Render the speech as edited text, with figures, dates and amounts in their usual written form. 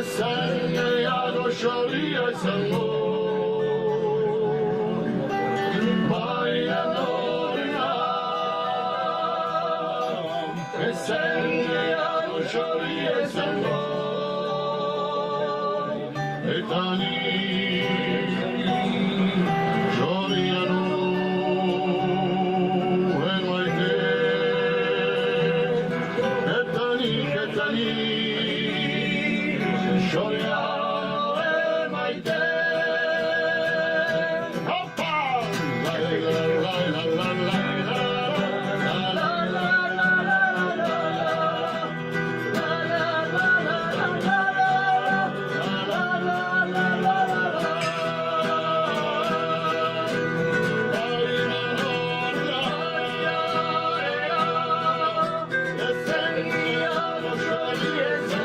sen ya roşoriya sango Maya noria sen ya roşoriya sango Etani Joriano Emaite Etani Joriano Emaite Hoppa La la la la la la la la la Yes,